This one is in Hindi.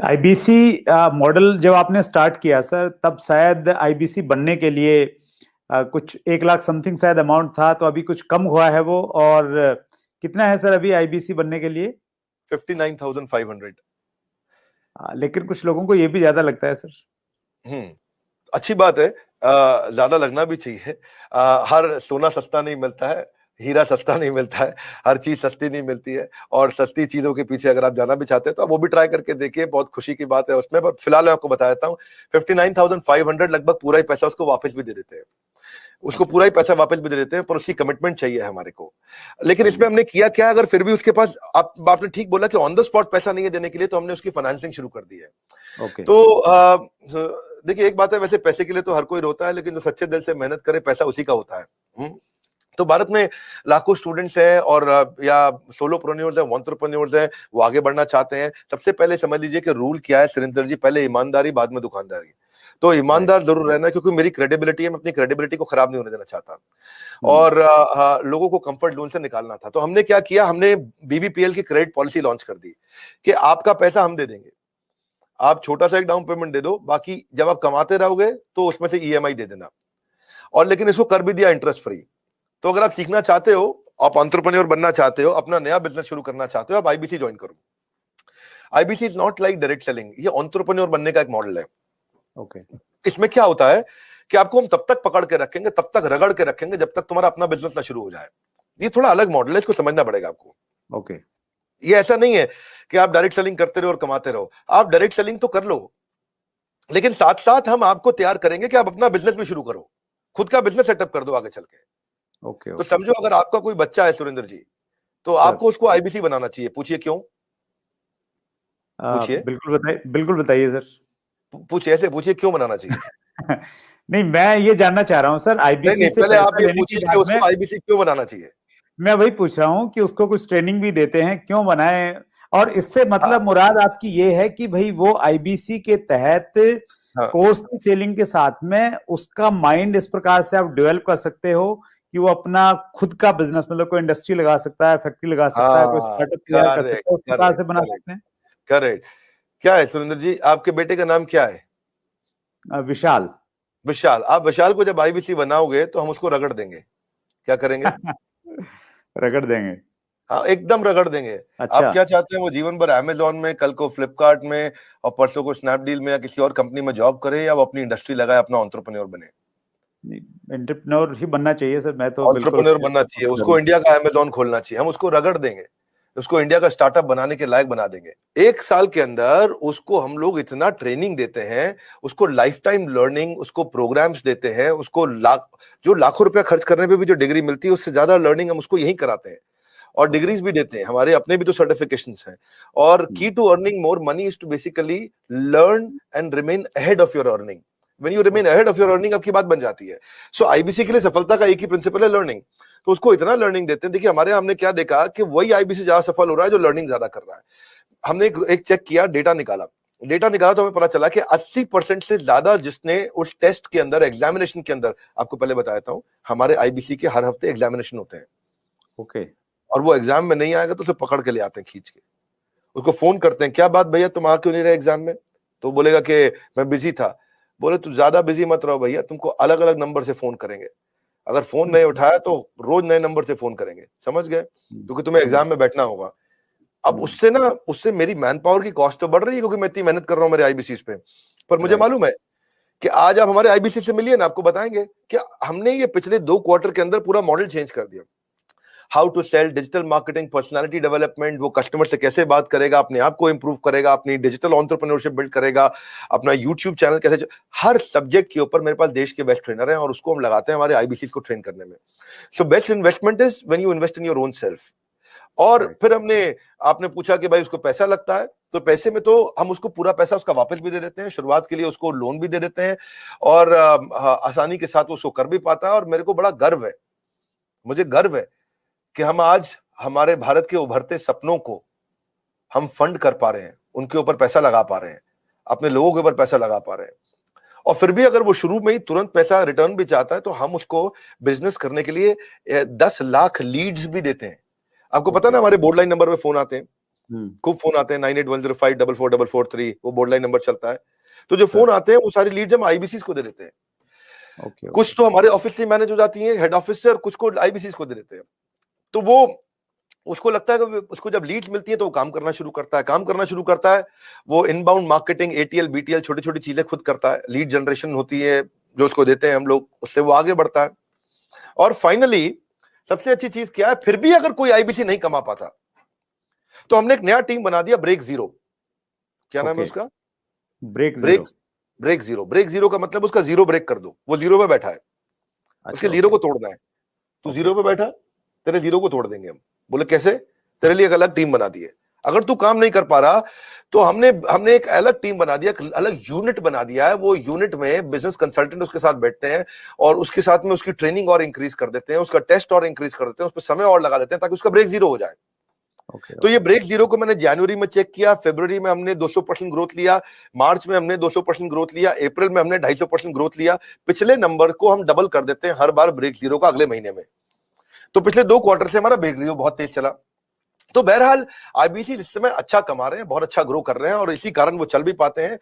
आईबीसी मॉडल जब आपने स्टार्ट किया सर, तब शायद आईबीसी बनने के लिए कुछ 1 लाख समथिंग शायद अमाउंट था, तो अभी कुछ कम हुआ है वो। और कितना है सर अभी आईबीसी बनने के लिए? 59,500। लेकिन कुछ लोगों को ये भी ज्यादा लगता है सर। अच्छी बात है, ज्यादा लगना भी चाहिए। हर सोना सस्ता नहीं मिलता है, हीरा सस्ता नहीं मिलता है, हर चीज सस्ती नहीं मिलती है। और सस्ती चीजों के पीछे अगर आप जाना भी चाहते हैं तो आप वो भी ट्राई करके देखिए, बहुत खुशी की बात है उसमें। पर फिलहाल मैं आपको बता देता हूँ, 59,500 लगभग पूरा ही पैसा उसको वापस भी दे देते हैं, उसको पूरा ही पैसा वापस भी दे देते हैं, पर उसकी कमिटमेंट चाहिए हमारे को। लेकिन इसमें हमने किया क्या, अगर फिर भी उसके पास, आपने ठीक बोला कि ऑन द स्पॉट पैसा नहीं है देने के लिए, तो हमने उसकी फाइनेंसिंग शुरू कर दी है। तो देखिए, एक बात है, वैसे पैसे के लिए तो हर कोई रोता है, लेकिन जो सच्चे दिल से मेहनत करे पैसा उसी का होता है। तो भारत में लाखों स्टूडेंट्स हैं और या सोलोप्रेन्योर्स हैं, एंटरप्रेन्योर्स हैं, वो आगे बढ़ना चाहते हैं। सबसे पहले समझ लीजिए कि रूल क्या है सुरेंद्र जी, पहले ईमानदारी, बाद में दुकानदारी। तो ईमानदार जरूर रहना, क्योंकि मेरी क्रेडिबिलिटी है, मैं अपनी क्रेडिबिलिटी को खराब नहीं होने देना चाहता, और लोगों को कंफर्ट जोन से निकालना था। तो हमने क्या किया, हमने बीबीपीएल की क्रेडिट पॉलिसी लॉन्च कर दी कि आपका पैसा हम दे देंगे, आप छोटा सा एक डाउन पेमेंट दे दो, बाकी जब आप कमाते रहोगे तो उसमें से ईएमआई दे देना। और लेकिन इसको कर भी दिया इंटरेस्ट फ्री। तो अगर आप सीखना चाहते हो, आप एंटरप्रेन्योर बनना चाहते हो, अपना नया बिजनेस शुरू करना चाहते हो, आप आईबीसी ज्वाइन करो। IBC is not like direct selling, ये एंटरप्रेन्योर बनने का एक मॉडल है। इसमें क्या होता है कि आपको हम तब तक पकड़ के रखेंगे, तब तक रगड़ के रखेंगे, जब तक तुम्हारा अपना बिजनेस ना शुरू हो जाए। ये थोड़ा अलग मॉडल है, इसको समझना पड़ेगा आपको। ये ऐसा नहीं है कि आप डायरेक्ट सेलिंग करते रहो और कमाते रहो। आप डायरेक्ट सेलिंग तो कर लो, लेकिन साथ साथ हम आपको तैयार करेंगे कि आप अपना बिजनेस भी शुरू करो, खुद का बिजनेस सेटअप कर दो आगे चल के। तो समझो, अगर आपका कोई बच्चा है सुरेंद्र जी, तो आपको उसको आईबीसी बनाना चाहिए। पूछिए क्यों? पूछिए, बिल्कुल बताइए सर। पूछिए, ऐसे पूछिए क्यों बनाना चाहिए। नहीं, मैं ये जानना चाह रहा हूँ सर, आईबीसी से पहले आप पैसा ये लेने पूछिए के कि बाद उसको आईबीसी क्यों बनाना चाहिए। मैं वही पूछ रहा हूँ कि उसको कुछ ट्रेनिंग भी देते हैं, क्यों बनाए? और इससे मतलब मुराद आपकी ये है कि भाई वो आईबीसी के तहत कोर्स की सेलिंग के साथ में उसका माइंड इस प्रकार से आप डेवलप कर सकते हो कि वो अपना खुद का बिजनेस, मतलब कोई इंडस्ट्री लगा सकता है, फैक्ट्री लगा सकता है, कोई स्टार्टअप तैयार कर सकता है, उस प्रकार से बना सकते हैं। करेक्ट। क्या है सुरेंद्र जी, आपके बेटे का नाम क्या है? विशाल। विशाल। आप विशाल को जब आईबीसी बनाओगे तो हम उसको रगड़ देंगे। क्या करेंगे? रगड़ देंगे। हाँ, एकदम रगड़ देंगे। अच्छा। आप क्या चाहते हैं, वो जीवन भर अमेजोन में, कल को फ्लिपकार्ट में, और परसों को स्नैपडील में या किसी और कंपनी में जॉब करे, या वो अपनी इंडस्ट्री लगाए, अपना एंटरप्रेन्योर बने? एंटरप्रेन्योर ही बनना चाहिए सर, मैं तो बिल्कुल एंटरप्रेन्योर बनना चाहिए। उसको इंडिया का अमेजोन खोलना चाहिए। हम उसको रगड़ देंगे, उसको इंडिया का स्टार्टअप बनाने के लायक बना देंगे। 1 साल के अंदर उसको हम लोग इतना ट्रेनिंग देते हैं, उसको लाइफ टाइम लर्निंग, उसको प्रोग्राम्स देते हैं, उसको जो लाखों रुपया खर्च करने पे भी जो डिग्री मिलती है, उससे ज्यादा लर्निंग हम उसको यही कराते हैं, और डिग्रीज भी देते हैं। हमारे अपने भी तो सर्टिफिकेशंस हैं। और key to earning more money is to basically learn and remain ahead of your earning. When you remain ahead of your earning, आपकी बात बन जाती है। सो आईबीसी के लिए सफलता का एक ही प्रिंसिपल है, लर्निंग। तो उसको इतना लर्निंग देते हैं। देखिए, हमारे हमने क्या देखा कि वही आईबीसी ज्यादा सफल हो रहा है जो लर्निंग ज्यादा कर रहा है। हमने एक चेक किया, डेटा निकाला तो हमें पता चला कि 80% से ज्यादा जिसने उस टेस्ट के अंदर, एग्जामिनेशन के अंदर, आपको पहले बताया था, हमारे आईबीसी के हर हफ्ते एग्जामिनेशन होते हैं। और वो एग्जाम में नहीं आएगा तो उसे पकड़ के ले आते हैं खींच के, उसको फोन करते हैं, क्या बात भैया तुम आ क्यों नहीं रहे एग्जाम में? तो बोलेगा कि मैं बिजी था। बोले तू ज्यादा बिजी मत रहो भैया, तुमको अलग अलग नंबर से फोन करेंगे, अगर फोन नहीं उठाया तो रोज नए नंबर से फोन करेंगे, समझ गए? क्योंकि तुम्हें एग्जाम में बैठना होगा। अब उससे मेरी मैन पावर की कॉस्ट तो बढ़ रही है, क्योंकि मैं इतनी मेहनत कर रहा हूँ मेरे आईबीसी पे। पर मुझे मालूम है कि आज आप हमारे आईबीसी से मिलिए ना, आपको बताएंगे कि हमने ये पिछले 2 क्वार्टर के अंदर पूरा मॉडल चेंज कर दिया। How to sell, digital marketing, personality development, वो कस्टमर से कैसे बात करेगा, अपने आप को इंप्रूव करेगा, अपनी डिजिटल एंटरप्रेन्योरशिप बिल्ड करेगा, अपना यूट्यूब चैनल कैसे, हर सब्जेक्ट के ऊपर मेरे पास देश के बेस्ट ट्रेनर हैं, और उसको हम लगाते हैं हमारे आईबीसी को ट्रेन करने में। So best investment is when you invest in your own self. और फिर आपने पूछा कि भाई उसको पैसा लगता है, तो पैसे में तो हम उसको पूरा पैसा उसका वापस भी दे देते हैं, शुरुआत के लिए उसको लोन भी दे देते हैं, और आसानी के साथ उसको कर भी पाता है। और मेरे को बड़ा गर्व है, मुझे गर्व है कि हम आज हमारे भारत के उभरते सपनों को हम फंड कर पा रहे हैं, उनके ऊपर पैसा लगा पा रहे हैं, अपने लोगों के ऊपर पैसा लगा पा रहे हैं। और फिर भी अगर वो शुरू में ही तुरंत पैसा रिटर्न भी चाहता है, तो हम उसको बिजनेस करने के लिए 10 लाख लीड्स भी देते हैं। आपको पता ना, हमारे बोर्ड लाइन नंबर पे फोन आते हैं, खूब फोन आते हैं 9810544443, वो बोर्ड लाइन नंबर चलता है। तो जो फोन आते हैं वो सारी लीड्स हम आईबीसीज को दे देते हैं। कुछ तो हमारे ऑफिस से मैनेज हो जाती हैं हेड ऑफिस से, और कुछ को आईबीसीज को दे देते हैं। तो वो उसको लगता है कि उसको जब लीड्स मिलती है तो वो काम करना शुरू करता है। वो इनबाउंड मार्केटिंग, एटीएल, बीटीएल, छोटी छोटी चीजें खुद करता है। लीड जनरेशन होती है जो उसको देते हैं हम लोग, उससे वो आगे बढ़ता है। और फाइनली सबसे अच्छी चीज क्या है, फिर भी अगर कोई आईबीसी नहीं कमा पाता तो हमने एक नया टीम बना दिया, ब्रेक जीरो। क्या नाम है उसका? Break zero. ब्रेक जीरो का मतलब उसका जीरो ब्रेक कर दो। वो जीरो पे बैठा है, उसके जीरो को तोड़ना है। तू जीरो पे बैठा, तेरे जीरो को तोड़ देंगे हम। बोले कैसे? तेरे लिए एक अलग टीम बना दी है। अगर तू काम नहीं कर पा रहा तो हमने एक अलग टीम बना दिया, अलग यूनिट बना दिया है। वो यूनिट में बिजनेस कंसल्टेंट उसके साथ बैठते हैं और उसके साथ में उसकी ट्रेनिंग और इंक्रीज कर देते हैं, उसका टेस्ट और इंक्रीज कर देते हैं, उस पर समय और लगा देते हैं ताकि उसका ब्रेक जीरो हो जाए। तो ये ब्रेक जीरो को मैंने जनवरी में चेक किया, फरवरी में हमने 200% ग्रोथ लिया, मार्च में हमने 200% ग्रोथ लिया, अप्रैल में हमने 250% ग्रोथ लिया। पिछले नंबर को हम डबल कर देते हैं हर बार ब्रेक जीरो का अगले महीने में। तो पिछले 2 क्वार्टर से हमारा ब्रेक जीरो बहुत तेज चला। तो बहरहाल आईबीसी इस समय अच्छा कमा रहे हैं, बहुत अच्छा ग्रो कर रहे हैं, और इसी कारण वो चल भी पाते हैं।